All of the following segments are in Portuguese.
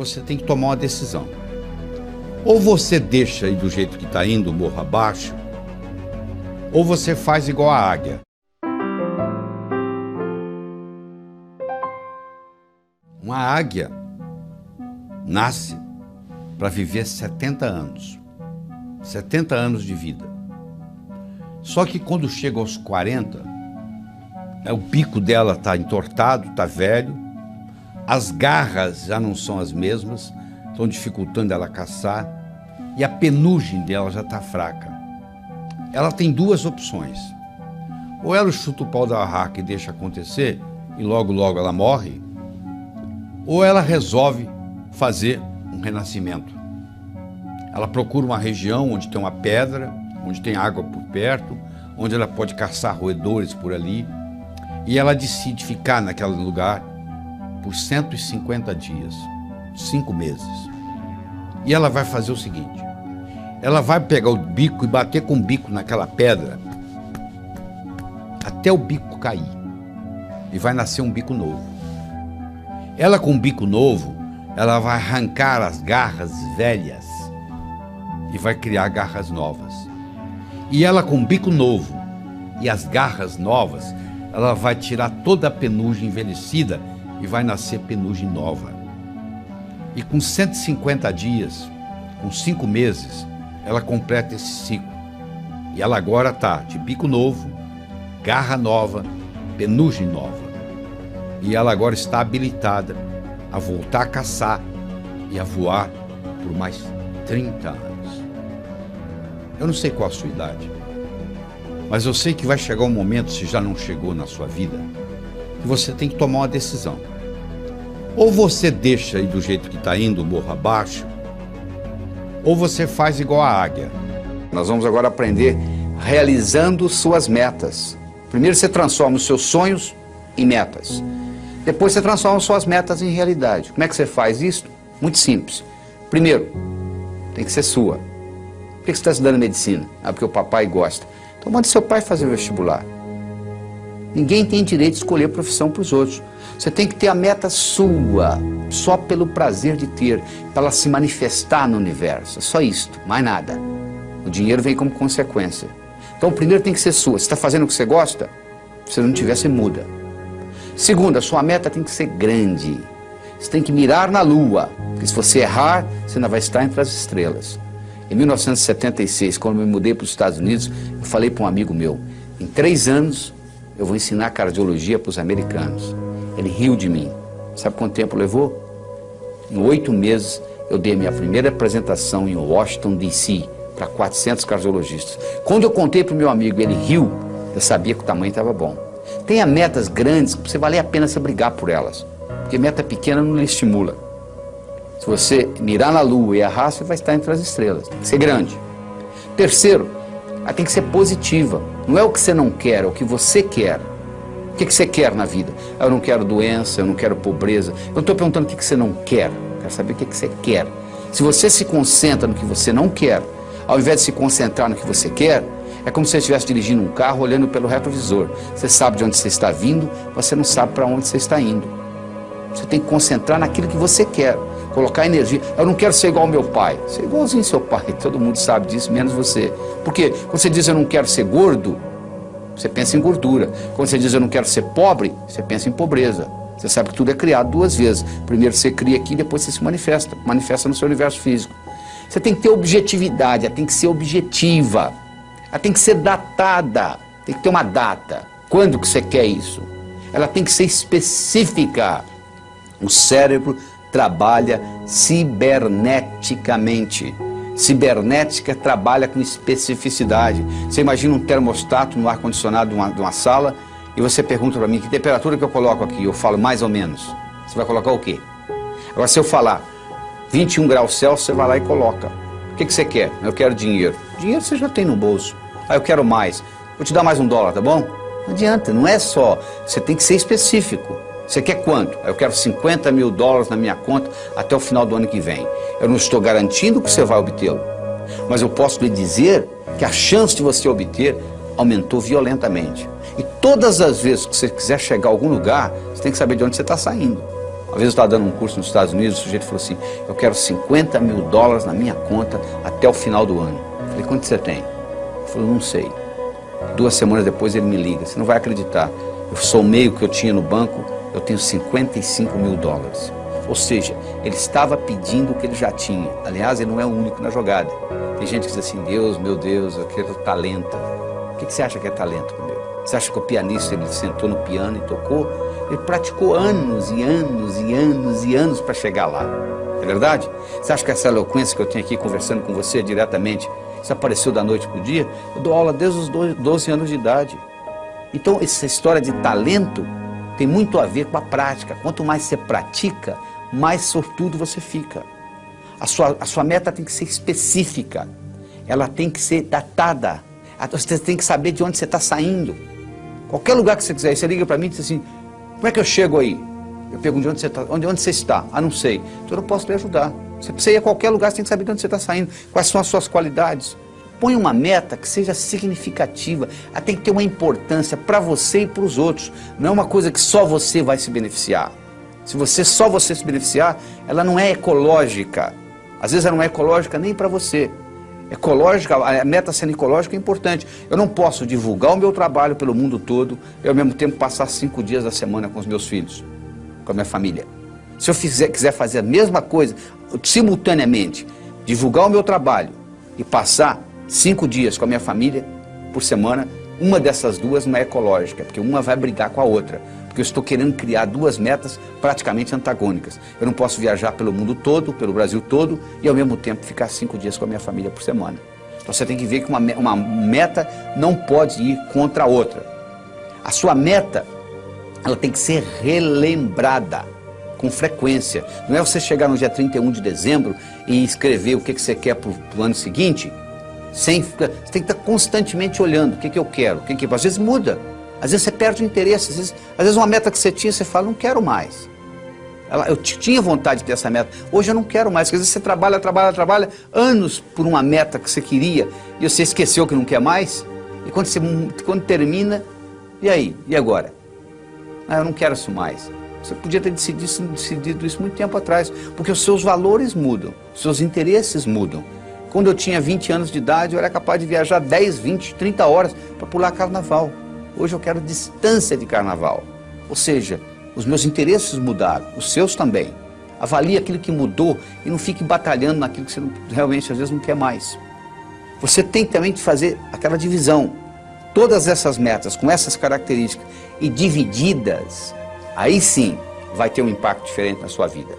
você tem que tomar uma decisão. Ou você deixa aí do jeito que está indo, morro abaixo, ou você faz igual a águia. Uma águia nasce para viver 70 anos. 70 anos de vida. Só que quando chega aos 40, o bico dela está entortado, está velho, as garras já não são as mesmas, estão dificultando ela caçar, e a penugem dela já está fraca. Ela tem duas opções. Ou ela chuta o pau da barraca e deixa acontecer, e logo logo ela morre, ou ela resolve fazer um renascimento. Ela procura uma região onde tem uma pedra, onde tem água por perto, onde ela pode caçar roedores por ali, e ela decide ficar naquele lugar por 150 dias, 5 meses. E ela vai fazer o seguinte, ela vai pegar o bico e bater com o bico naquela pedra até o bico cair, e vai nascer um bico novo. Ela com o bico novo, ela vai arrancar as garras velhas e vai criar garras novas. E ela com o bico novo e as garras novas, ela vai tirar toda a penugem envelhecida e vai nascer penugem nova. E com 150 dias, com 5 meses, ela completa esse ciclo. E ela agora está de bico novo, garra nova, penugem nova. E ela agora está habilitada a voltar a caçar e a voar por mais 30 anos. Eu não sei qual a sua idade, mas eu sei que vai chegar um momento, se já não chegou na sua vida, que você tem que tomar uma decisão. Ou você deixa aí do jeito que está indo, morro abaixo, ou você faz igual a águia. Nós vamos agora aprender realizando suas metas. Primeiro você transforma os seus sonhos em metas. Depois você transforma suas metas em realidade. Como é que você faz isso? Muito simples. Primeiro, tem que ser sua. Por que você está estudando medicina? Ah, porque o papai gosta. Então manda seu pai fazer o vestibular. Ninguém tem direito de escolher profissão para os outros. Você tem que ter a meta sua, só pelo prazer de ter, para ela se manifestar no universo. Só isto, mais nada. O dinheiro vem como consequência. Então primeiro tem que ser sua. Você está fazendo o que você gosta? Se não tiver, você muda. Segundo, a sua meta tem que ser grande. Você tem que mirar na lua, porque se você errar, você ainda vai estar entre as estrelas. Em 1976, quando eu me mudei para os Estados Unidos, eu falei para um amigo meu, em 3 anos eu vou ensinar cardiologia para os americanos. Ele riu de mim. Sabe quanto tempo levou? Em 8 meses eu dei a minha primeira apresentação em Washington, D.C., para 400 cardiologistas. Quando eu contei para o meu amigo, ele riu, eu sabia que o tamanho estava bom. Tenha metas grandes, que você vale a pena você brigar por elas, porque meta pequena não lhe estimula. Se você mirar na lua e errar, você vai estar entre as estrelas. Tem que ser grande. Terceiro, ela tem que ser positiva. Não é o que você não quer, é o que você quer. O que você quer na vida? Eu não quero doença, eu não quero pobreza. Eu não estou perguntando o que você não quer. Eu quero saber o que você quer. Se você se concentra no que você não quer, ao invés de se concentrar no que você quer, é como se você estivesse dirigindo um carro olhando pelo retrovisor. Você sabe de onde você está vindo, você não sabe para onde você está indo. Você tem que concentrar naquilo que você quer. Colocar energia. Eu não quero ser igual ao meu pai. Ser igualzinho ao seu pai. Todo mundo sabe disso, menos você. Por quê? Quando você diz eu não quero ser gordo, você pensa em gordura. Quando você diz eu não quero ser pobre, você pensa em pobreza. Você sabe que tudo é criado 2 vezes. Primeiro você cria aqui, depois você se manifesta. Manifesta no seu universo físico. Você tem que ter objetividade, ela tem que ser objetiva. Ela tem que ser datada. Tem que ter uma data. Quando que você quer isso? Ela tem que ser específica. O cérebro trabalha ciberneticamente. Cibernética trabalha com especificidade. Você imagina um termostato no ar-condicionado de uma sala e você pergunta para mim que temperatura que eu coloco aqui. Eu falo mais ou menos. Você vai colocar o quê? Agora se eu falar 21 graus Celsius, você vai lá e coloca. O que você quer? Eu quero dinheiro. Dinheiro você já tem no bolso. Ah, eu quero mais. Vou te dar mais $1, tá bom? Não adianta, não é só. Você tem que ser específico. Você quer quanto? Eu quero $50 mil na minha conta até o final do ano que vem. Eu não estou garantindo que você vai obtê-lo, mas eu posso lhe dizer que a chance de você obter aumentou violentamente. E todas as vezes que você quiser chegar a algum lugar, você tem que saber de onde você está saindo. Uma vez eu estava dando um curso nos Estados Unidos, o sujeito falou assim, eu quero $50 mil na minha conta até o final do ano. Eu falei, quanto você tem? Ele falou, não sei. 2 semanas depois ele me liga, você não vai acreditar, eu somei o que eu tinha no banco, eu tenho $55 mil. Ou seja, ele estava pedindo o que ele já tinha. Aliás, ele não é o único na jogada. Tem gente que diz assim, Deus, meu Deus, eu quero talento. O que você acha que é talento, meu? Você acha que o pianista, ele sentou no piano e tocou? Ele praticou anos e anos e anos e anos para chegar lá. É verdade? Você acha que essa eloquência que eu tenho aqui conversando com você diretamente, isso apareceu da noite para o dia? Eu dou aula desde os 12 anos de idade. Então, essa história de talento tem muito a ver com a prática. Quanto mais você pratica, mais sortudo você fica. A sua meta tem que ser específica. Ela tem que ser datada. Você tem que saber de onde você está saindo. Qualquer lugar que você quiser, você liga para mim e diz assim, como é que eu chego aí? Eu pergunto de onde você está. Onde você está? Ah, não sei. Então eu não posso lhe ajudar. Você precisa ir a qualquer lugar, você tem que saber de onde você está saindo. Quais são as suas qualidades. Põe uma meta que seja significativa. Ela tem que ter uma importância para você e para os outros. Não é uma coisa que só você vai se beneficiar. Se só você se beneficiar, ela não é ecológica. Às vezes ela não é ecológica nem para você. Ecológica, a meta sendo ecológica é importante. Eu não posso divulgar o meu trabalho pelo mundo todo e ao mesmo tempo passar 5 dias da semana com os meus filhos, com a minha família. Se eu quiser fazer a mesma coisa, simultaneamente, divulgar o meu trabalho e passar 5 dias com a minha família por semana, uma dessas duas não é ecológica, porque uma vai brigar com a outra. Porque eu estou querendo criar 2 metas praticamente antagônicas. Eu não posso viajar pelo mundo todo, pelo Brasil todo, e ao mesmo tempo ficar 5 dias com a minha família por semana. Então você tem que ver que uma meta não pode ir contra a outra. A sua meta, ela tem que ser relembrada com frequência. Não é você chegar no dia 31 de dezembro e escrever o que você quer para o ano seguinte, você tem que estar constantemente olhando o que eu quero, às vezes muda. Às vezes você perde o interesse, às vezes uma meta que você tinha, você fala, não quero mais. Eu tinha vontade de ter essa meta, hoje eu não quero mais. Porque às vezes você trabalha anos por uma meta que você queria e você esqueceu que não quer mais. E quando termina, e aí? E agora? Ah, eu não quero isso mais. Você podia ter decidido isso muito tempo atrás, porque os seus valores mudam, os seus interesses mudam. Quando eu tinha 20 anos de idade, eu era capaz de viajar 10, 20, 30 horas para pular carnaval. Hoje eu quero distância de carnaval. Ou seja, os meus interesses mudaram, os seus também. Avalie aquilo que mudou e não fique batalhando naquilo que você realmente às vezes não quer mais. Você tem também de fazer aquela divisão. Todas essas metas com essas características e divididas, aí sim vai ter um impacto diferente na sua vida.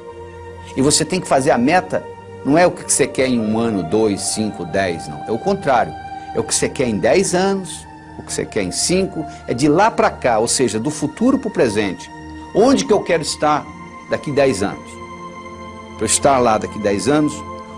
E você tem que fazer a meta, não é o que você quer em 1 ano, 2, 5, 10, não. É o contrário. É o que você quer em 10 anos, o que você quer em 5, é de lá para cá, ou seja, do futuro para o presente. Onde que eu quero estar daqui 10 anos? Para eu estar lá daqui 10 anos,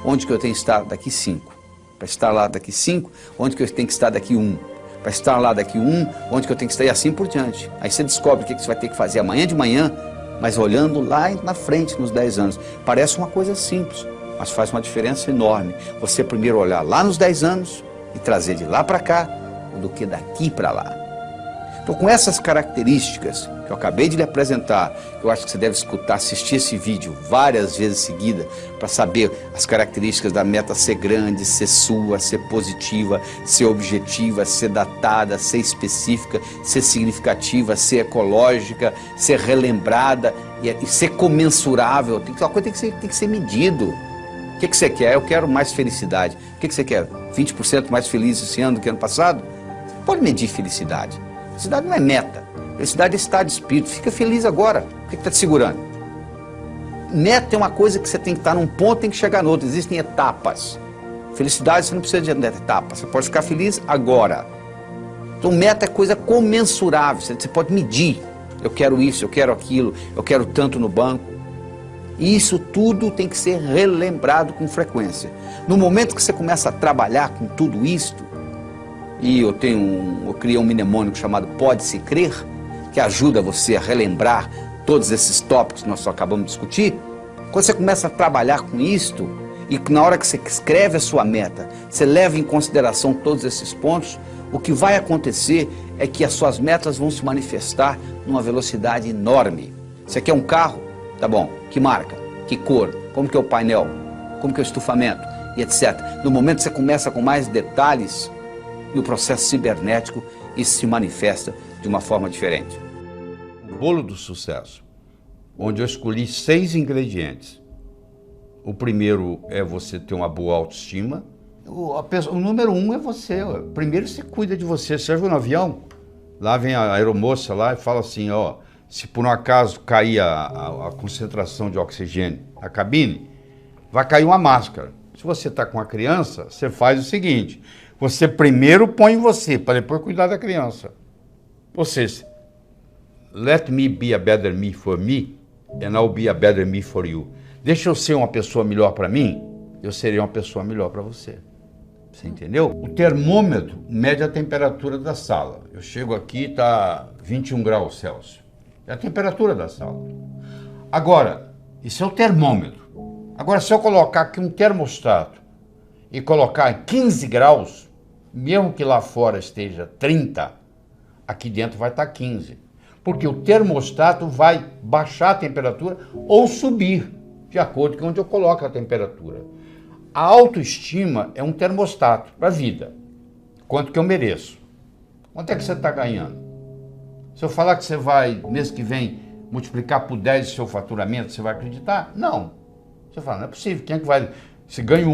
onde que eu tenho que estar daqui 5? Para estar lá daqui 5, onde que eu tenho que estar daqui 1? Para estar lá daqui 1, onde que eu tenho que estar e assim por diante. Aí você descobre o que você vai ter que fazer amanhã de manhã, mas olhando lá na frente, nos 10 anos. Parece uma coisa simples, mas faz uma diferença enorme. Você primeiro olhar lá nos 10 anos e trazer de lá para cá, do que daqui para lá. Então, com essas características que eu acabei de lhe apresentar, eu acho que você deve escutar, assistir esse vídeo várias vezes seguidas para saber as características da meta ser grande, ser sua, ser positiva, ser objetiva, ser datada, ser específica, ser significativa, ser ecológica, ser relembrada e ser comensurável. Uma coisa tem que ser medido. O que você quer? Eu quero mais felicidade. O que você quer? 20% mais feliz esse ano do que ano passado? Pode medir felicidade. Felicidade não é meta. Felicidade é estado de espírito. Fica feliz agora. O que está te segurando? Meta é uma coisa que você tem que estar num ponto e tem que chegar no outro. Existem etapas. Felicidade você não precisa de etapa. Você pode ficar feliz agora. Então meta é coisa comensurável. Você pode medir. Eu quero isso, eu quero aquilo, eu quero tanto no banco. E isso tudo tem que ser relembrado com frequência. No momento que você começa a trabalhar com tudo isto, e eu criei um mnemônico chamado Pode-se Crer, que ajuda você a relembrar todos esses tópicos que nós só acabamos de discutir. Quando você começa a trabalhar com isto, e na hora que você escreve a sua meta, você leva em consideração todos esses pontos, o que vai acontecer é que as suas metas vão se manifestar numa velocidade enorme. Você quer um carro? Tá bom, que marca, que cor, como que é o painel, como que é o estufamento e etc. No momento que você começa com mais detalhes, no processo cibernético, isso se manifesta de uma forma diferente. O bolo do sucesso, onde eu escolhi 6 ingredientes. O primeiro é você ter uma boa autoestima. O número 1 é você. Primeiro você cuida de você. Você viu no avião? Lá vem a aeromoça lá e fala assim, ó, se por um acaso cair a concentração de oxigênio na cabine, vai cair uma máscara. Se você está com a criança, você faz o seguinte, você primeiro põe em você, para depois cuidar da criança. Ou seja, let me be a better me for me, and I'll be a better me for you. Deixa eu ser uma pessoa melhor para mim, eu serei uma pessoa melhor para você. Você entendeu? O termômetro mede a temperatura da sala. Eu chego aqui, está 21 graus Celsius. É a temperatura da sala. Agora, isso é o termômetro. Agora, se eu colocar aqui um termostato e colocar 15 graus, mesmo que lá fora esteja 30, aqui dentro vai estar 15. Porque o termostato vai baixar a temperatura ou subir, de acordo com onde eu coloco a temperatura. A autoestima é um termostato para a vida. Quanto que eu mereço? Quanto é que você está ganhando? Se eu falar que você vai, mês que vem, multiplicar por 10 o seu faturamento, você vai acreditar? Não. Você fala, não é possível. Quem é que vai... Se ganho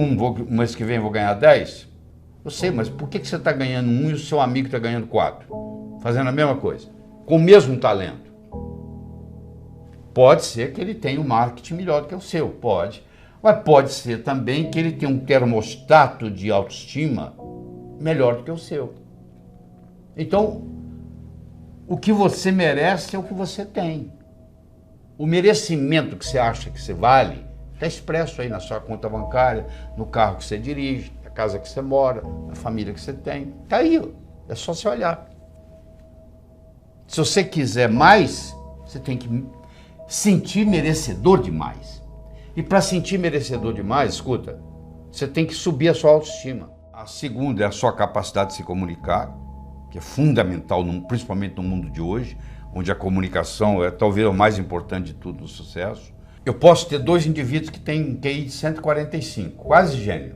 mês que vem eu vou ganhar 10? Eu sei, mas por que você está ganhando 1 e o seu amigo está ganhando 4? Fazendo a mesma coisa. Com o mesmo talento. Pode ser que ele tenha um marketing melhor do que o seu, pode. Mas pode ser também que ele tenha um termostato de autoestima melhor do que o seu. Então, o que você merece é o que você tem. O merecimento que você acha que você vale está expresso aí na sua conta bancária, no carro que você dirige, na casa que você mora, na família que você tem. Está aí, é só você olhar. Se você quiser mais, você tem que sentir merecedor de mais. E para sentir merecedor demais, escuta, você tem que subir a sua autoestima. A segunda é a sua capacidade de se comunicar, que é fundamental, principalmente no mundo de hoje, onde a comunicação é talvez o mais importante de tudo no sucesso. Eu posso ter 2 indivíduos que têm um QI de 145, quase gênio.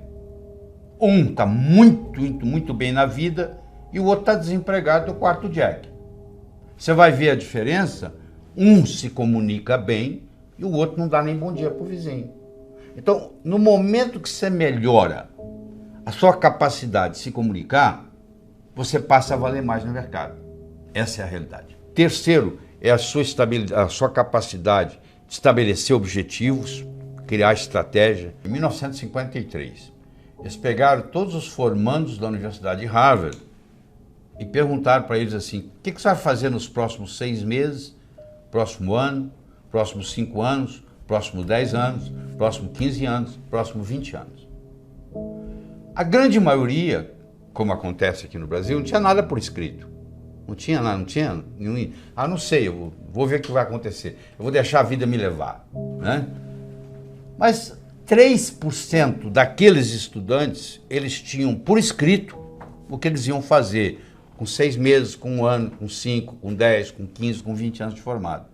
Um está muito bem na vida e o outro está desempregado do quarto Jack. Você vai ver a diferença, um se comunica bem, e o outro não dá nem bom dia para o vizinho. Então, no momento que você melhora a sua capacidade de se comunicar, você passa a valer mais no mercado. Essa é a realidade. Terceiro, é a sua capacidade de estabelecer objetivos, criar estratégia. Em 1953, eles pegaram todos os formandos da Universidade de Harvard e perguntaram para eles assim, o que você vai fazer nos próximos 6 meses, próximo ano, próximos 5 anos, próximos 10 anos, próximos 15 anos, próximos 20 anos. A grande maioria, como acontece aqui no Brasil, não tinha nada por escrito. Não tinha nada, não tinha nenhum... Ah, não sei, eu vou ver o que vai acontecer. Eu vou deixar a vida me levar, né? Mas 3% daqueles estudantes, eles tinham por escrito o que eles iam fazer com 6 meses, com 1 ano, com 5, com 10, com 15, com 20 anos de formado.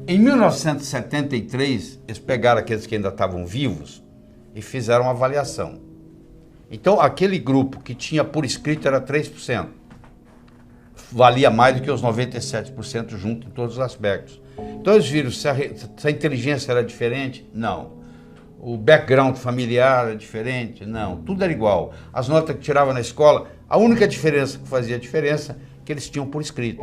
Em 1973, eles pegaram aqueles que ainda estavam vivos e fizeram uma avaliação. Então, aquele grupo que tinha por escrito era 3%. Valia mais do que os 97% junto em todos os aspectos. Então, eles viram se a inteligência era diferente? Não. O background familiar era diferente? Não. Tudo era igual. As notas que tirava na escola, a única diferença que fazia diferença é que eles tinham por escrito.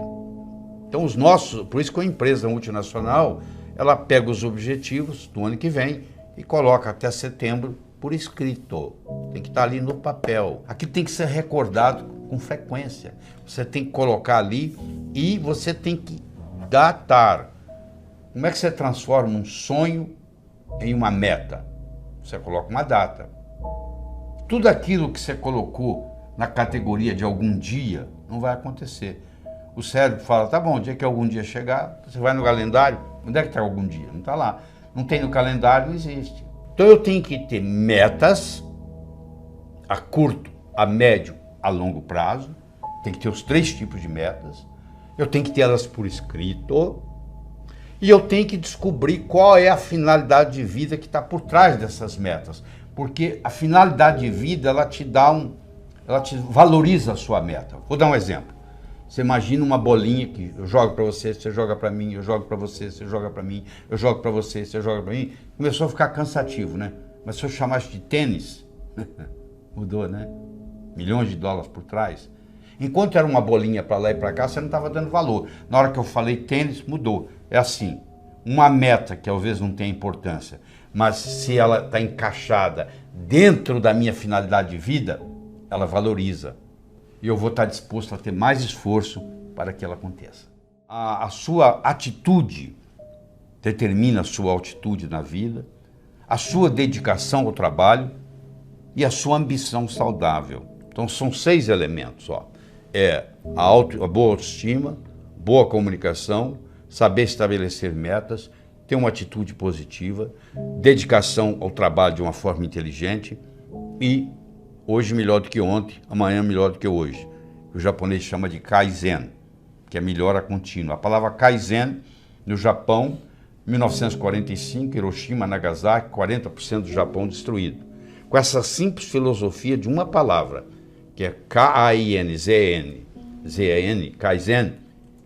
Então, os nossos, por isso que a empresa multinacional, ela pega os objetivos do ano que vem e coloca até setembro por escrito. Tem que estar ali no papel. Aqui tem que ser recordado com frequência. Você tem que colocar ali e você tem que datar. Como é que você transforma um sonho em uma meta? Você coloca uma data. Tudo aquilo que você colocou na categoria de algum dia não vai acontecer. O cérebro fala, tá bom, o dia que algum dia chegar, você vai no calendário, onde é que está algum dia? Não está lá. Não tem no calendário, não existe. Então eu tenho que ter metas a curto, a médio, a longo prazo. Tem que ter os 3 tipos de metas. Eu tenho que ter elas por escrito. E eu tenho que descobrir qual é a finalidade de vida que está por trás dessas metas. Porque a finalidade de vida, ela te valoriza a sua meta. Vou dar um exemplo. Você imagina uma bolinha que eu jogo para você, você joga para mim, eu jogo para você, você joga para mim, eu jogo para você, você joga para mim. Começou a ficar cansativo, né? Mas se eu chamasse de tênis, mudou, né? Milhões de dólares por trás. Enquanto era uma bolinha para lá e para cá, você não estava dando valor. Na hora que eu falei tênis, mudou. É assim, uma meta que talvez não tenha importância, mas se ela está encaixada dentro da minha finalidade de vida, ela valoriza. E eu vou estar disposto a ter mais esforço para que ela aconteça. A sua atitude determina a sua altitude na vida, a sua dedicação ao trabalho e a sua ambição saudável. Então são 6 elementos, ó. A boa autoestima, boa comunicação, saber estabelecer metas, ter uma atitude positiva, dedicação ao trabalho de uma forma inteligente e hoje melhor do que ontem, amanhã melhor do que hoje. O japonês chama de Kaizen, que é melhora contínua. A palavra Kaizen, no Japão, 1945, Hiroshima, Nagasaki, 40% do Japão destruído. Com essa simples filosofia de uma palavra, que é K-A-I-N-Z-N, Kaizen,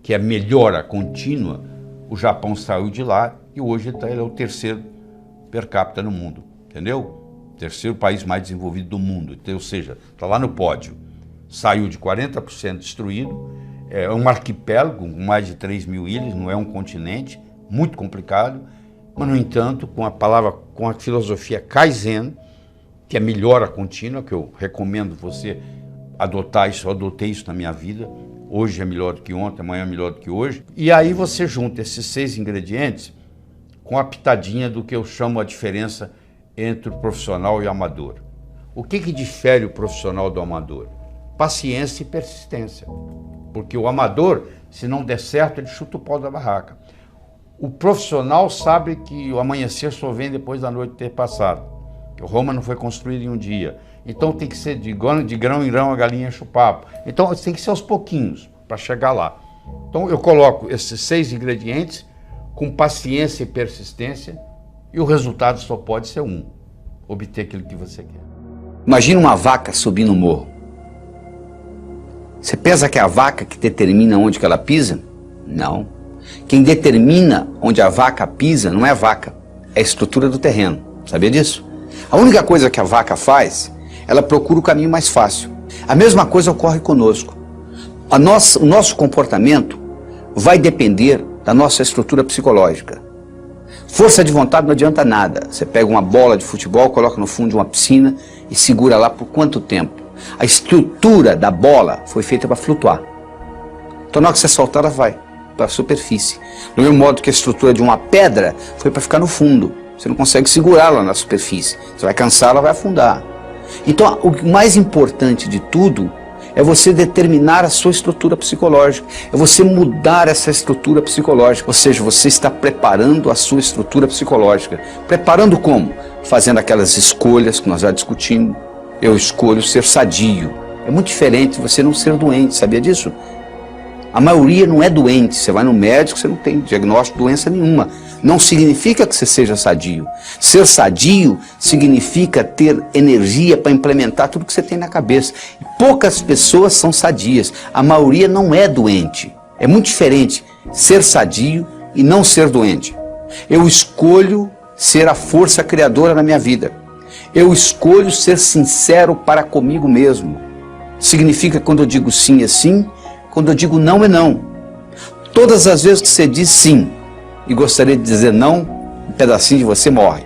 que é melhora contínua, o Japão saiu de lá e hoje ele é o 3º per capita no mundo, entendeu? 3º país mais desenvolvido do mundo, então, ou seja, está lá no pódio. Saiu de 40% destruído, é um arquipélago com mais de 3.000 ilhas, não é um continente, muito complicado, mas, no entanto, com a filosofia Kaizen, que é melhora contínua, que eu recomendo você adotar isso, eu adotei isso na minha vida. Hoje é melhor do que ontem, amanhã é melhor do que hoje. E aí você junta esses 6 ingredientes com a pitadinha do que eu chamo a diferença entre o profissional e o amador. O que difere o profissional do amador? Paciência e persistência. Porque o amador, se não der certo, ele chuta o pau da barraca. O profissional sabe que o amanhecer só vem depois da noite ter passado. Que Roma não foi construída em um dia. Então tem que ser de grão em grão a galinha enche o papo. Então tem que ser aos pouquinhos para chegar lá. Então eu coloco esses 6 ingredientes com paciência e persistência e o resultado só pode ser um: obter aquilo que você quer. Imagina uma vaca subindo o morro. Você pensa que é a vaca que determina onde que ela pisa? Não. Quem determina onde a vaca pisa não é a vaca, é a estrutura do terreno. Sabia disso? A única coisa que a vaca faz, ela procura o caminho mais fácil. A mesma coisa ocorre conosco. O nosso comportamento vai depender da nossa estrutura psicológica. Força de vontade não adianta nada. Você pega uma bola de futebol, coloca no fundo de uma piscina e segura lá por quanto tempo? A estrutura da bola foi feita para flutuar. Então na hora que você soltar, ela vai para a superfície. Do mesmo modo que a estrutura de uma pedra foi para ficar no fundo. Você não consegue segurá-la na superfície. Você vai cansar, ela vai afundar. Então, o mais importante de tudo é você determinar a sua estrutura psicológica. É você mudar essa estrutura psicológica. Ou seja, você está preparando a sua estrutura psicológica. Preparando como? Fazendo aquelas escolhas que nós já discutimos. Eu escolho ser sadio. É muito diferente de você não ser doente, sabia disso? A maioria não é doente. Você vai no médico, você não tem diagnóstico de doença nenhuma. Não significa que você seja sadio. Ser sadio significa ter energia para implementar tudo que você tem na cabeça. E poucas pessoas são sadias. A maioria não é doente. É muito diferente ser sadio e não ser doente. Eu escolho ser a força criadora na minha vida. Eu escolho ser sincero para comigo mesmo. Significa quando eu digo sim é sim, quando eu digo não é não. Todas as vezes que você diz sim e gostaria de dizer não, um pedacinho de você morre.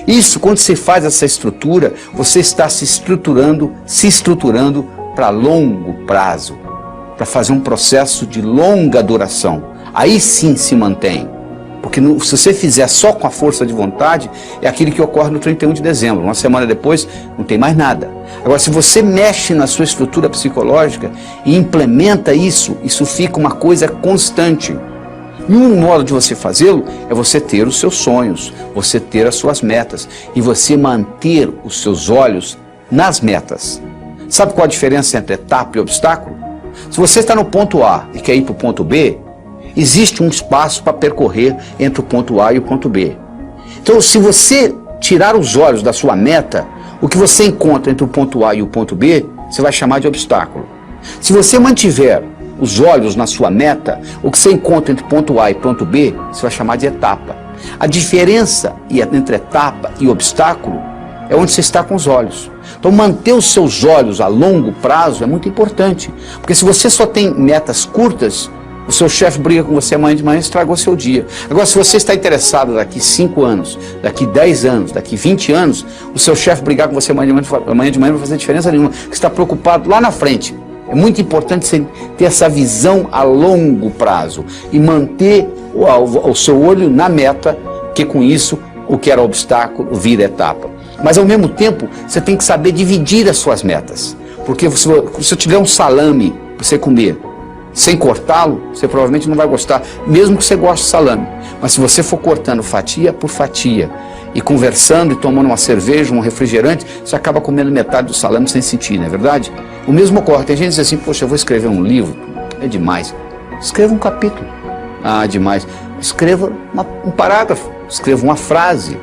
Isso, quando você faz essa estrutura, você está se estruturando para longo prazo, para fazer um processo de longa duração. Aí sim se mantém. Porque se você fizer só com a força de vontade, é aquilo que ocorre no 31 de dezembro. Uma semana depois, não tem mais nada. Agora, se você mexe na sua estrutura psicológica e implementa isso, isso fica uma coisa constante. E um modo de você fazê-lo é você ter os seus sonhos, você ter as suas metas e você manter os seus olhos nas metas. Sabe qual a diferença entre etapa e obstáculo? Se você está no ponto A e quer ir para o ponto B, existe um espaço para percorrer entre o ponto A e o ponto B. Então, se você tirar os olhos da sua meta, o que você encontra entre o ponto A e o ponto B, você vai chamar de obstáculo. Se você mantiver os olhos na sua meta, o que você encontra entre ponto A e ponto B, você vai chamar de etapa. A diferença entre etapa e obstáculo é onde você está com os olhos. Então, manter os seus olhos a longo prazo é muito importante, porque se você só tem metas curtas, o seu chefe briga com você amanhã de manhã e estragou seu dia. Agora, se você está interessado daqui 5 anos, daqui 10 anos, daqui 20 anos, o seu chefe brigar com você amanhã de manhã não vai fazer diferença nenhuma. Você está preocupado lá na frente. É muito importante você ter essa visão a longo prazo e manter o seu olho na meta, que com isso o que era obstáculo vira etapa. Mas ao mesmo tempo, você tem que saber dividir as suas metas. Porque se eu tiver um salame para você comer, sem cortá-lo, você provavelmente não vai gostar, mesmo que você goste de salame. Mas se você for cortando fatia por fatia, e conversando e tomando uma cerveja, um refrigerante, você acaba comendo metade do salame sem sentir, não é verdade? O mesmo ocorre. Tem gente que diz assim, poxa, eu vou escrever um livro, é demais. Escreva um capítulo. Ah, demais. Escreva um parágrafo, escreva uma frase.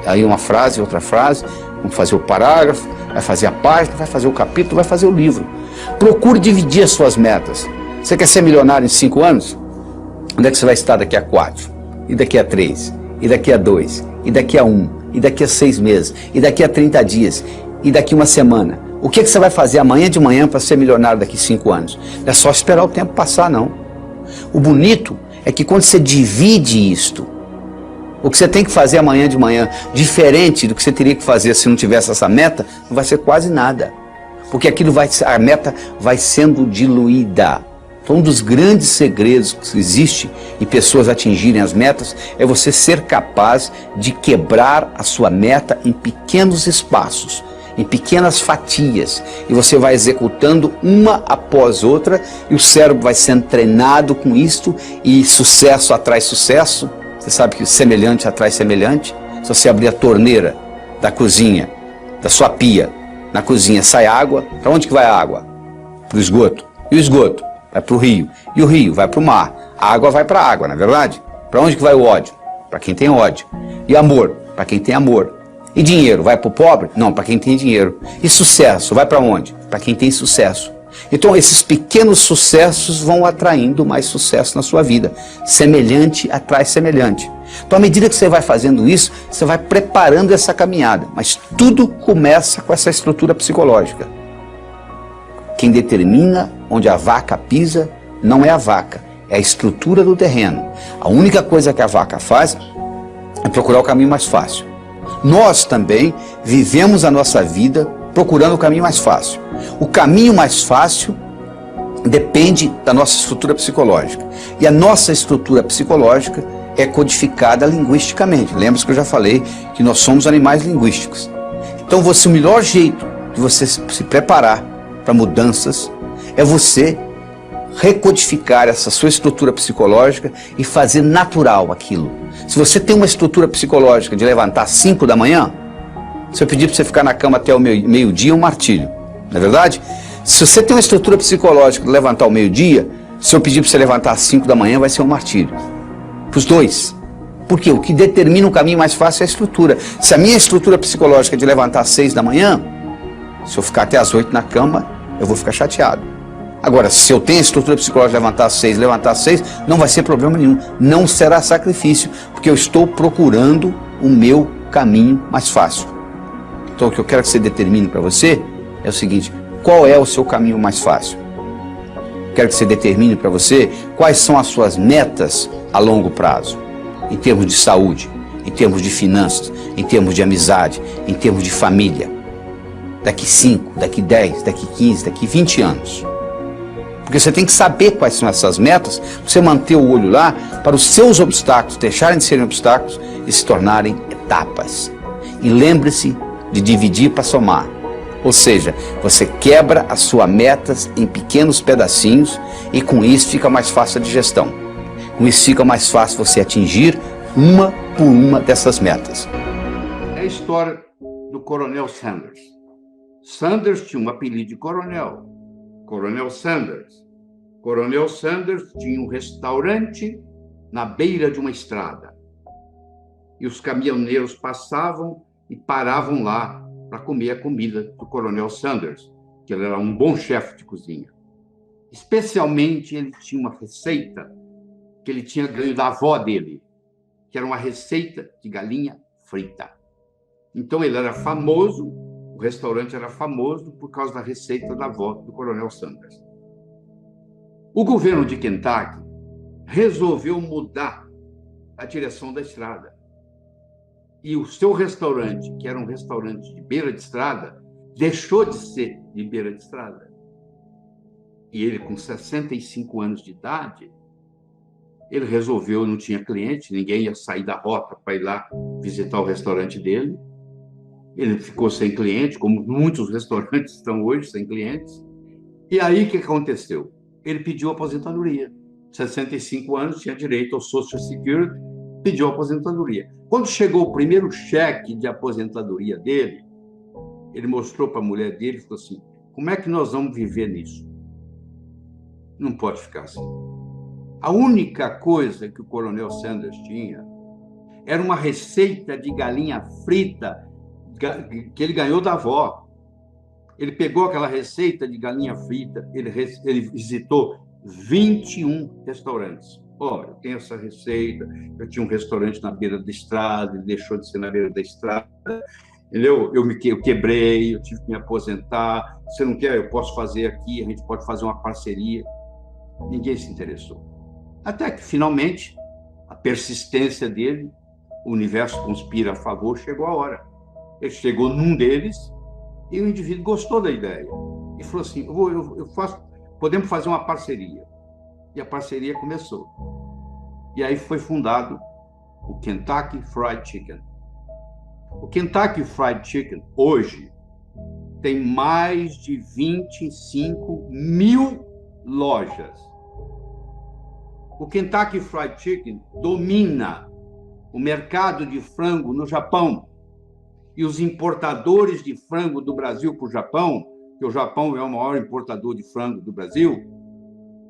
Aí uma frase, outra frase, vamos fazer o parágrafo, vai fazer a página, vai fazer o capítulo, vai fazer o livro. Procure dividir as suas metas. Você quer ser milionário em 5 anos? Onde é que você vai estar daqui a 4? E daqui a 3? E daqui a 2? E daqui a 1? E daqui a 6 meses? E daqui a 30 dias? E daqui a uma semana? O que você vai fazer amanhã de manhã para ser milionário daqui a 5 anos? Não é só esperar o tempo passar, não. O bonito é que quando você divide isto, o que você tem que fazer amanhã de manhã, diferente do que você teria que fazer se não tivesse essa meta, não vai ser quase nada. Porque a meta vai sendo diluída. Então, um dos grandes segredos que existe em pessoas atingirem as metas é você ser capaz de quebrar a sua meta em pequenos espaços, em pequenas fatias, e você vai executando uma após outra, e o cérebro vai sendo treinado com isto, e sucesso atrai sucesso. Você sabe que semelhante atrai semelhante. Se você abrir a torneira da cozinha, da sua pia, na cozinha sai água, para onde que vai a água? Para o esgoto. E o esgoto? Vai para o rio. E o rio vai para o mar. A água vai para a água, não é verdade? Para onde que vai o ódio? Para quem tem ódio. E amor? Para quem tem amor. E dinheiro? Vai para o pobre? Não, para quem tem dinheiro. E sucesso? Vai para onde? Para quem tem sucesso. Então esses pequenos sucessos vão atraindo mais sucesso na sua vida. Semelhante atrai semelhante. Então à medida que você vai fazendo isso, você vai preparando essa caminhada. Mas tudo começa com essa estrutura psicológica. Quem determina onde a vaca pisa não é a vaca, é a estrutura do terreno. A única coisa que a vaca faz é procurar o caminho mais fácil. Nós também vivemos a nossa vida procurando o caminho mais fácil. O caminho mais fácil depende da nossa estrutura psicológica. E a nossa estrutura psicológica é codificada linguisticamente. Lembra que eu já falei que nós somos animais linguísticos. Então o melhor jeito de você se preparar para mudanças é você recodificar essa sua estrutura psicológica e fazer natural aquilo. Se você tem uma estrutura psicológica de levantar às 5 da manhã, se eu pedir para você ficar na cama até o meio-dia, é um martírio. Não é verdade? Se você tem uma estrutura psicológica de levantar ao meio-dia, se eu pedir para você levantar às 5 da manhã, vai ser um martírio. Para os dois. Porque o que determina o caminho mais fácil é a estrutura. Se a minha estrutura psicológica é de levantar às 6 da manhã, se eu ficar até às 8 na cama, eu vou ficar chateado. Agora, se eu tenho a estrutura psicológica de levantar às 6, não vai ser problema nenhum. Não será sacrifício, porque eu estou procurando o meu caminho mais fácil. Então, o que eu quero que você determine para você é o seguinte: qual é o seu caminho mais fácil? Quero que você determine para você quais são as suas metas a longo prazo, em termos de saúde, em termos de finanças, em termos de amizade, em termos de família. Daqui 5, daqui 10, daqui 15, daqui 20 anos. Porque você tem que saber quais são essas metas, para você manter o olho lá, para os seus obstáculos deixarem de serem obstáculos e se tornarem etapas. E lembre-se de dividir para somar. Ou seja, você quebra as suas metas em pequenos pedacinhos e com isso fica mais fácil a digestão. Com isso fica mais fácil você atingir uma por uma dessas metas. É a história do Coronel Sanders. Sanders tinha um apelido de coronel, Coronel Sanders. Coronel Sanders tinha um restaurante na beira de uma estrada. E os caminhoneiros passavam e paravam lá para comer a comida do Coronel Sanders, que ele era um bom chefe de cozinha. Especialmente, ele tinha uma receita que ele tinha ganho da avó dele, que era uma receita de galinha frita. Então, ele era famoso, o restaurante era famoso por causa da receita da avó do Coronel Sanders. O governo de Kentucky resolveu mudar a direção da estrada. E o seu restaurante, que era um restaurante de beira de estrada, deixou de ser de beira de estrada. E ele, com 65 anos de idade, ele resolveu, não tinha cliente, ninguém ia sair da rota para ir lá visitar o restaurante dele. Ele ficou sem cliente, como muitos restaurantes estão hoje sem clientes. E aí, o que aconteceu? Ele pediu aposentadoria. 65 anos, tinha direito ao Social Security, pediu aposentadoria. Quando chegou o primeiro cheque de aposentadoria dele, ele mostrou para a mulher dele e falou assim: como é que nós vamos viver nisso? Não pode ficar assim. A única coisa que o Coronel Sanders tinha era uma receita de galinha frita que ele ganhou da avó. Ele pegou aquela receita de galinha frita, ele visitou 21 restaurantes. Olha, eu tenho essa receita, eu tinha um restaurante na beira da estrada, ele deixou de ser na beira da estrada, entendeu? Eu quebrei, eu tive que me aposentar, você não quer, eu posso fazer aqui, a gente pode fazer uma parceria. Ninguém se interessou. Até que, finalmente, a persistência dele, o universo conspira a favor, chegou a hora. Ele chegou num deles e o indivíduo gostou da ideia. E falou assim, podemos fazer uma parceria. E a parceria começou. E aí foi fundado o Kentucky Fried Chicken. O Kentucky Fried Chicken, hoje, tem mais de 25 mil lojas. O Kentucky Fried Chicken domina o mercado de frango no Japão. E os importadores de frango do Brasil para o Japão, que o Japão é o maior importador de frango do Brasil,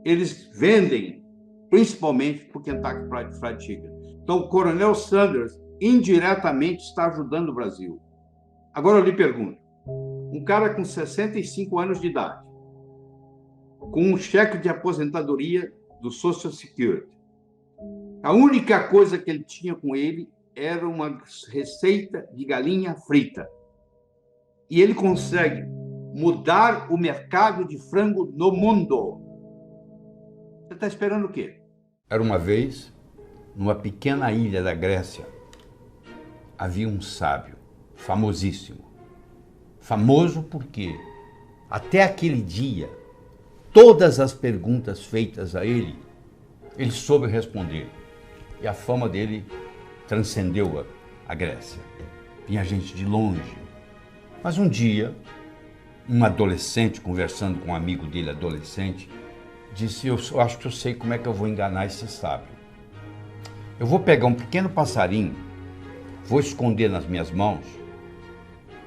eles vendem principalmente para o Kentucky Fried Chicken. Então, o Coronel Sanders indiretamente está ajudando o Brasil. Agora eu lhe pergunto, um cara com 65 anos de idade, com um cheque de aposentadoria do Social Security, a única coisa que ele tinha com ele era uma receita de galinha frita. E ele consegue mudar o mercado de frango no mundo. Você está esperando o quê? Era uma vez, numa pequena ilha da Grécia, havia um sábio, famosíssimo. Famoso porque, até aquele dia, todas as perguntas feitas a ele soube responder. E a fama dele transcendeu a Grécia. Vinha gente de longe. Mas um dia, um adolescente, conversando com um amigo dele, adolescente, disse, eu acho que eu sei como é que eu vou enganar esse sábio. Eu vou pegar um pequeno passarinho, vou esconder nas minhas mãos,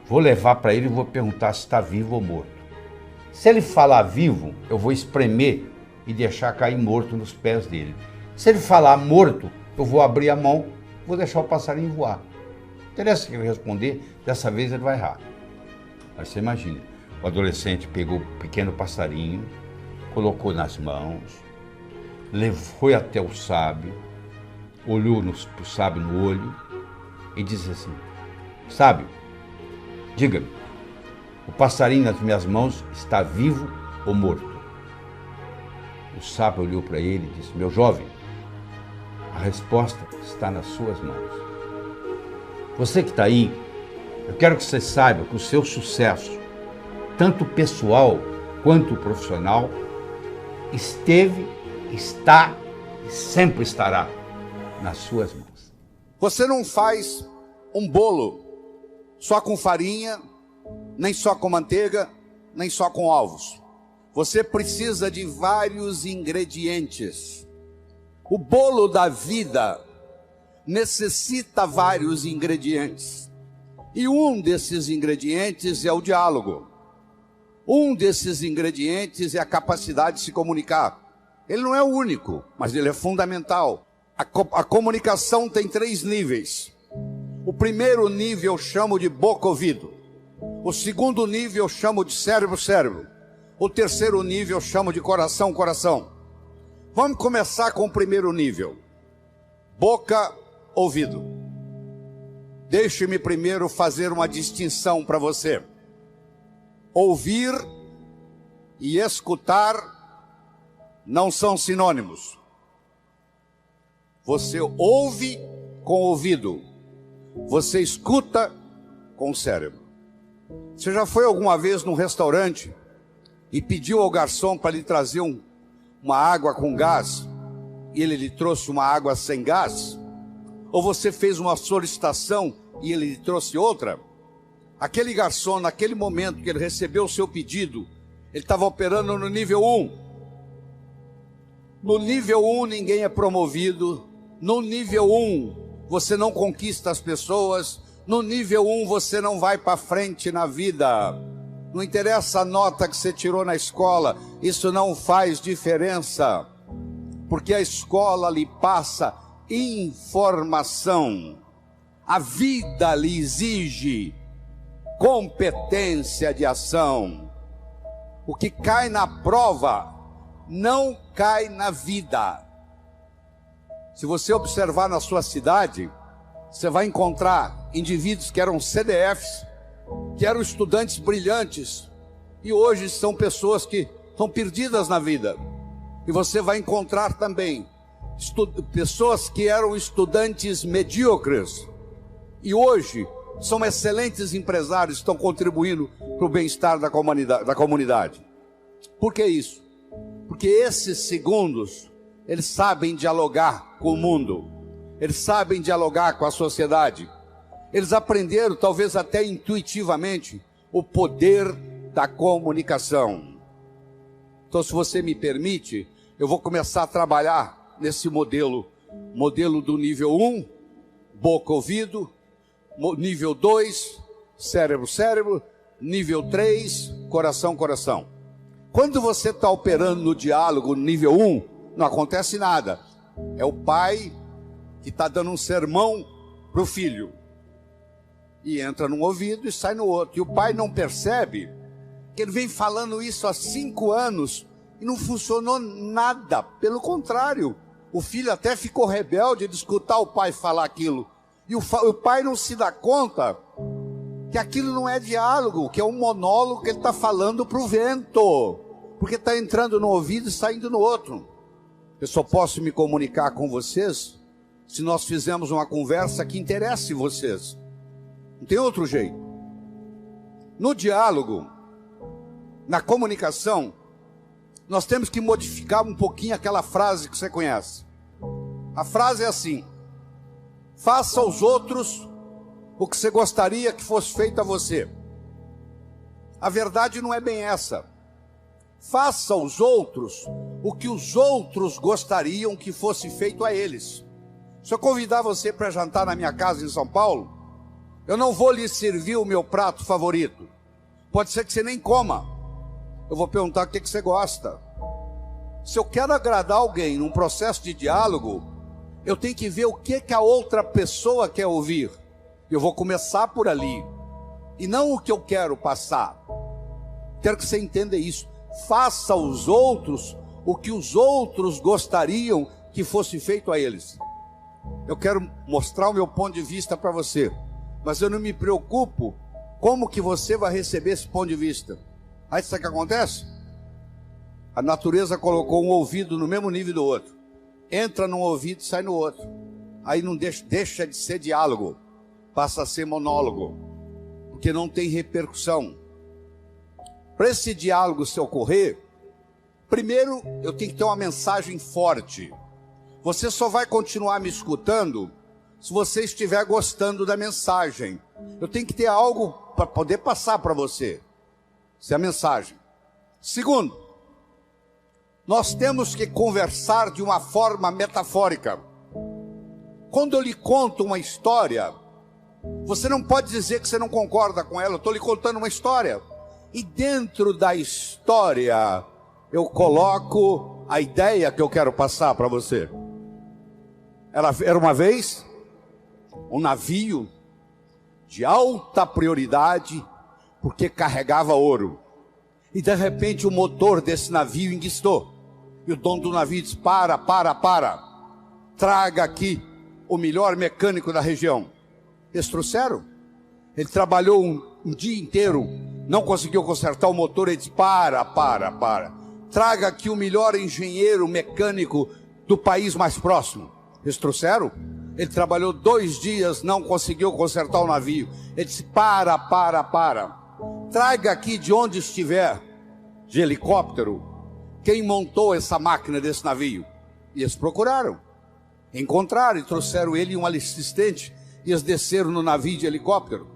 vou levar para ele e vou perguntar se está vivo ou morto. Se ele falar vivo, eu vou espremer e deixar cair morto nos pés dele. Se ele falar morto, eu vou abrir a mão, vou deixar o passarinho voar. Interessa que ele responder, dessa vez ele vai errar. Aí você imagina, o adolescente pegou o pequeno passarinho, colocou nas mãos, foi até o sábio, olhou pro sábio no olho e disse assim, sábio, diga-me, o passarinho nas minhas mãos está vivo ou morto? O sábio olhou para ele e disse, meu jovem, a resposta está nas suas mãos. Você que está aí, eu quero que você saiba que o seu sucesso, tanto pessoal quanto profissional, esteve, está e sempre estará nas suas mãos. Você não faz um bolo só com farinha, nem só com manteiga, nem só com ovos. Você precisa de vários ingredientes. O bolo da vida necessita vários ingredientes. E um desses ingredientes é o diálogo. Um desses ingredientes é a capacidade de se comunicar. Ele não é o único, mas ele é fundamental. A comunicação tem 3 níveis. O primeiro nível eu chamo de boca-ouvido. O segundo nível eu chamo de cérebro-cérebro. O terceiro nível eu chamo de coração-coração. Vamos começar com o primeiro nível. Boca-ouvido. Deixe-me primeiro fazer uma distinção para você. Ouvir e escutar não são sinônimos. Você ouve com o ouvido, você escuta com o cérebro. Você já foi alguma vez num restaurante e pediu ao garçom para lhe trazer uma água com gás e ele lhe trouxe uma água sem gás? Ou você fez uma solicitação e ele lhe trouxe outra? Aquele garçom, naquele momento que ele recebeu o seu pedido, ele estava operando no nível 1. No nível 1 ninguém é promovido. No nível 1 você não conquista as pessoas. No nível 1 você não vai para frente na vida. Não interessa a nota que você tirou na escola, isso não faz diferença. Porque a escola lhe passa informação. A vida lhe exige competência de ação. O que cai na prova não cai na vida. Se você observar na sua cidade, você vai encontrar indivíduos que eram CDFs, que eram estudantes brilhantes, e hoje são pessoas que estão perdidas na vida. E você vai encontrar também pessoas que eram estudantes medíocres, e hoje são excelentes empresários, estão contribuindo para o bem-estar da comunidade. Por que isso? Porque esses segundos, eles sabem dialogar com o mundo, eles sabem dialogar com a sociedade, eles aprenderam, talvez até intuitivamente, o poder da comunicação. Então, se você me permite, eu vou começar a trabalhar nesse modelo do nível 1, boca-ouvido, nível 2, cérebro-cérebro, nível 3, coração-coração. Quando você está operando no diálogo nível 1, não acontece nada. É o pai que está dando um sermão para o filho. E entra num ouvido e sai no outro. E o pai não percebe que ele vem falando isso há 5 anos e não funcionou nada. Pelo contrário, o filho até ficou rebelde de escutar o pai falar aquilo. E o pai não se dá conta que aquilo não é diálogo, que é um monólogo que ele está falando para o vento, porque está entrando no ouvido e saindo no outro. Eu só posso me comunicar com vocês se nós fizermos uma conversa que interesse vocês. Não tem outro jeito. No diálogo, na comunicação, nós temos que modificar um pouquinho aquela frase que você conhece. A frase é assim: faça aos outros o que você gostaria que fosse feito a você. A verdade não é bem essa. Faça aos outros o que os outros gostariam que fosse feito a eles. Se eu convidar você para jantar na minha casa em São Paulo, eu não vou lhe servir o meu prato favorito. Pode ser que você nem coma. Eu vou perguntar o que você gosta. Se eu quero agradar alguém num processo de diálogo, eu tenho que ver o que a outra pessoa quer ouvir. Eu vou começar por ali, e não o que eu quero passar. Quero que você entenda isso. Faça aos outros o que os outros gostariam que fosse feito a eles. Eu quero mostrar o meu ponto de vista para você, mas eu não me preocupo como que você vai receber esse ponto de vista. Aí sabe o que acontece? A natureza colocou um ouvido no mesmo nível do outro. Entra num ouvido e sai no outro. Aí não deixa de ser diálogo, passa a ser monólogo, porque não tem repercussão. Para esse diálogo se ocorrer, primeiro eu tenho que ter uma mensagem forte. Você só vai continuar me escutando se você estiver gostando da mensagem. Eu tenho que ter algo para poder passar para você. Essa é a mensagem. Segundo, nós temos que conversar de uma forma metafórica. Quando eu lhe conto uma história, você não pode dizer que você não concorda com ela. Eu estou lhe contando uma história. E dentro da história, eu coloco a ideia que eu quero passar para você. Era uma vez um navio de alta prioridade, porque carregava ouro. E de repente o motor desse navio enguiçou. E o dono do navio disse: para. Traga aqui o melhor mecânico da região. Eles trouxeram. Ele trabalhou um dia inteiro, não conseguiu consertar o motor. Ele disse: para. Traga aqui o melhor engenheiro mecânico do país mais próximo. Eles trouxeram. Ele trabalhou 2 dias, não conseguiu consertar o navio. Ele disse: para. Traga aqui de onde estiver, de helicóptero, quem montou essa máquina desse navio. E eles procuraram, encontraram e trouxeram ele e um assistente. E eles desceram no navio de helicóptero,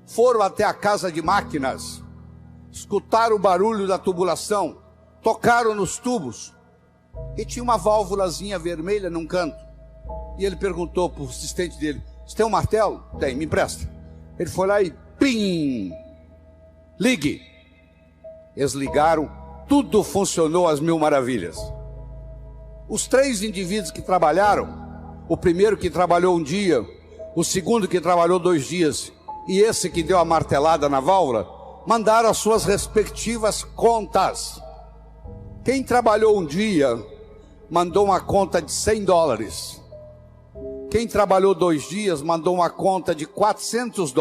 foram até a casa de máquinas, escutaram o barulho da tubulação, tocaram nos tubos, e tinha uma válvulazinha vermelha num canto. E ele perguntou para o assistente dele: você tem um martelo? Tem, me empresta. Ele foi lá e pim! Ligue! Eles ligaram, tudo funcionou às mil maravilhas. Os 3 indivíduos que trabalharam, o primeiro que trabalhou um dia, o segundo que trabalhou 2 dias, e esse que deu a martelada na válvula, mandaram as suas respectivas contas. Quem trabalhou um dia, mandou uma conta de $100. Quem trabalhou 2 dias, mandou uma conta de $400,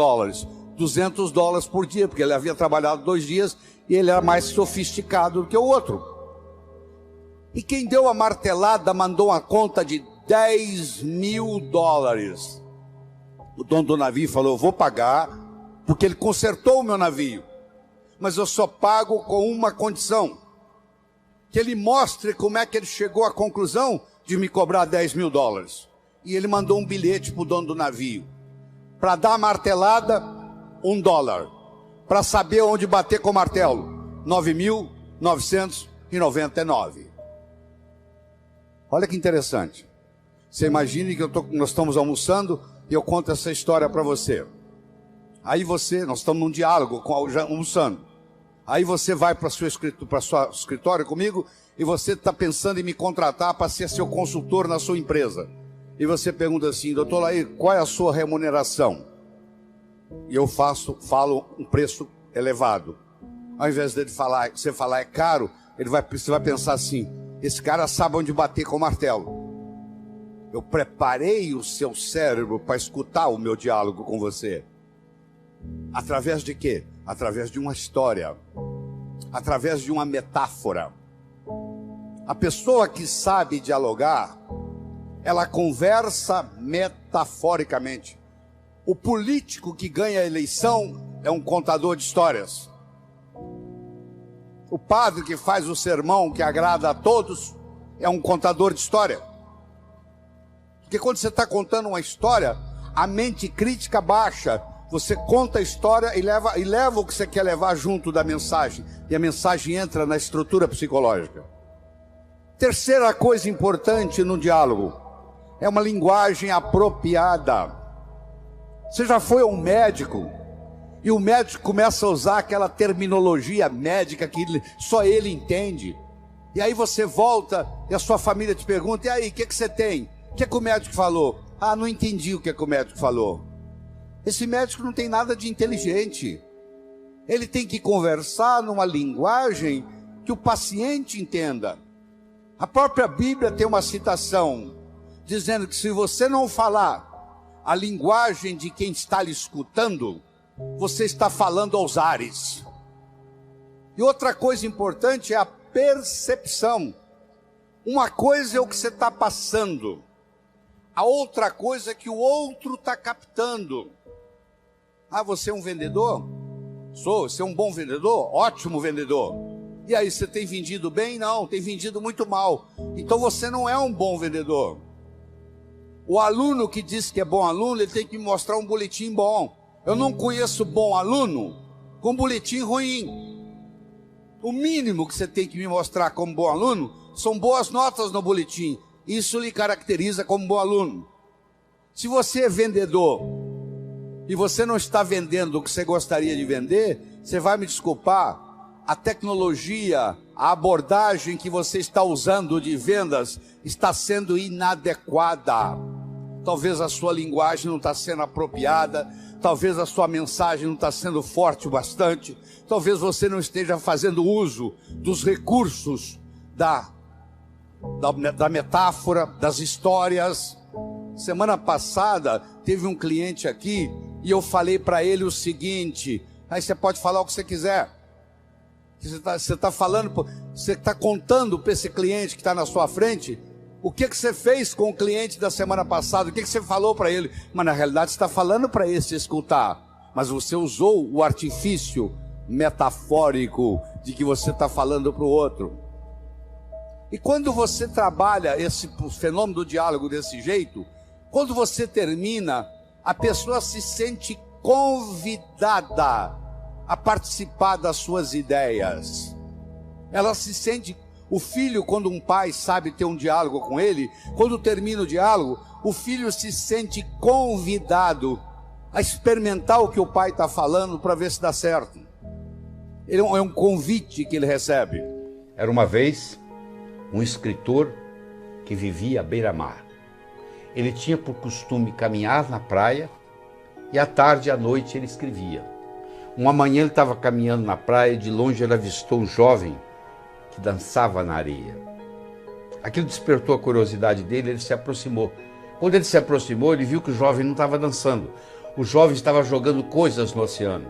$200 por dia, porque ele havia trabalhado 2 dias e ele era mais sofisticado do que o outro. E quem deu a martelada mandou uma conta de $10.000. O dono do navio falou: vou pagar, porque ele consertou o meu navio, mas eu só pago com uma condição: que ele mostre como é que ele chegou à conclusão de me cobrar $10.000. E ele mandou um bilhete para o dono do navio: para dar a martelada, $1. Para saber onde bater com o martelo, 9.999. Olha que interessante. Você imagine que nós estamos almoçando e eu conto essa história para você. Aí nós estamos num diálogo, almoçando. Aí você vai para o seu escritório comigo e você está pensando em me contratar para ser seu consultor na sua empresa. E você pergunta assim: doutor Laí, qual é a sua remuneração? E eu falo um preço elevado. Ao invés dele você falar é caro, você vai pensar assim: esse cara sabe onde bater com o martelo. Eu preparei o seu cérebro para escutar o meu diálogo com você. Através de quê? Através de uma história, através de uma metáfora. A pessoa que sabe dialogar, ela conversa metaforicamente. O político que ganha a eleição é um contador de histórias. O padre que faz o sermão que agrada a todos é um contador de história. Porque quando você está contando uma história, a mente crítica baixa. Você conta a história e leva o que você quer levar junto da mensagem. E a mensagem entra na estrutura psicológica. Terceira coisa importante no diálogo é uma linguagem apropriada. Você já foi a um médico e o médico começa a usar aquela terminologia médica que só ele entende. E aí você volta e a sua família te pergunta: e aí, o que você tem? O que o médico falou? Ah, não entendi o que o médico falou. Esse médico não tem nada de inteligente. Ele tem que conversar numa linguagem que o paciente entenda. A própria Bíblia tem uma citação dizendo que se você não falar a linguagem de quem está lhe escutando, você está falando aos ares. E outra coisa importante é a percepção. Uma coisa é o que você está passando, a outra coisa é que o outro está captando. Ah, você é um vendedor? Sou. Você é um bom vendedor? Ótimo vendedor. E aí, você tem vendido bem? Não, tem vendido muito mal. Então você não é um bom vendedor. O aluno que diz que é bom aluno, ele tem que me mostrar um boletim bom. Eu não conheço bom aluno com boletim ruim. O mínimo que você tem que me mostrar como bom aluno são boas notas no boletim. Isso lhe caracteriza como bom aluno. Se você é vendedor e você não está vendendo o que você gostaria de vender, você vai me desculpar, a tecnologia, A abordagem que você está usando de vendas está sendo inadequada. Talvez a sua linguagem não está sendo apropriada, talvez a sua mensagem não está sendo forte o bastante, talvez você não esteja fazendo uso dos recursos da metáfora, das histórias. Semana passada teve um cliente aqui e eu falei para ele o seguinte: aí você pode falar o que você quiser. Você está falando, você está contando para esse cliente que está na sua frente o que você fez com o cliente da semana passada, o que você falou para ele. Mas na realidade você está falando para esse escutar, mas você usou o artifício metafórico de que você está falando para o outro. E quando você trabalha esse fenômeno do diálogo desse jeito, quando você termina, a pessoa se sente convidada a participar das suas ideias. Ela se sente... O filho, quando um pai sabe ter um diálogo com ele, quando termina o diálogo, o filho se sente convidado a experimentar o que o pai está falando para ver se dá certo. É um convite que ele recebe. Era uma vez um escritor que vivia à beira-mar. Ele tinha por costume caminhar na praia e à tarde e à noite ele escrevia. Uma manhã ele estava caminhando na praia e de longe ele avistou um jovem que dançava na areia. Aquilo despertou a curiosidade dele, ele se aproximou. Quando ele se aproximou, ele viu que o jovem não estava dançando. O jovem estava jogando coisas no oceano.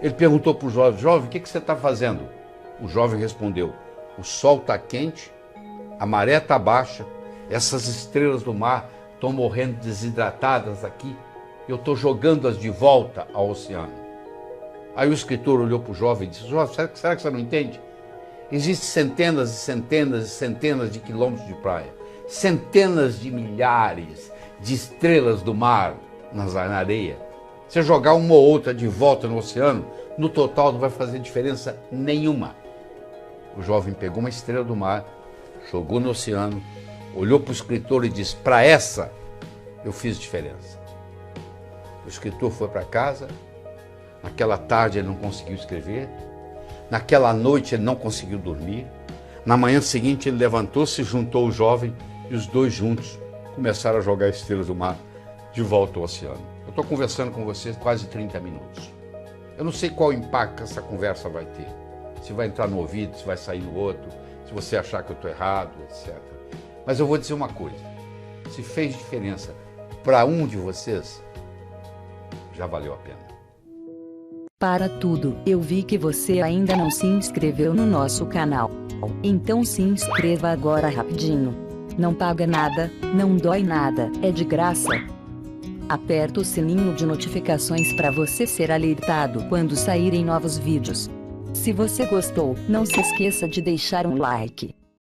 Ele perguntou para o jovem: jovem, o que você está fazendo? O jovem respondeu: o sol está quente, a maré está baixa, essas estrelas do mar estão morrendo desidratadas aqui, eu estou jogando-as de volta ao oceano. Aí o escritor olhou para o jovem e disse: jovem, será que você não entende? Existem centenas e centenas e centenas de quilômetros de praia, centenas de milhares de estrelas do mar na areia. Se jogar uma ou outra de volta no oceano, no total não vai fazer diferença nenhuma. O jovem pegou uma estrela do mar, jogou no oceano, olhou para o escritor e disse: para essa eu fiz diferença. O escritor foi para casa. Naquela tarde ele não conseguiu escrever. Naquela noite ele não conseguiu dormir. Na manhã seguinte ele levantou-se, juntou o jovem e os dois juntos começaram a jogar estrelas do mar de volta ao oceano. Eu estou conversando com vocês quase 30 minutos. Eu não sei qual impacto essa conversa vai ter. Se vai entrar no ouvido, se vai sair no outro, se você achar que eu estou errado, etc. Mas eu vou dizer uma coisa: se fez diferença para um de vocês, já valeu a pena. Para tudo, eu vi que você ainda não se inscreveu no nosso canal. Então se inscreva agora rapidinho. Não paga nada, não dói nada, é de graça. Aperta o sininho de notificações para você ser alertado quando saírem novos vídeos. Se você gostou, não se esqueça de deixar um like.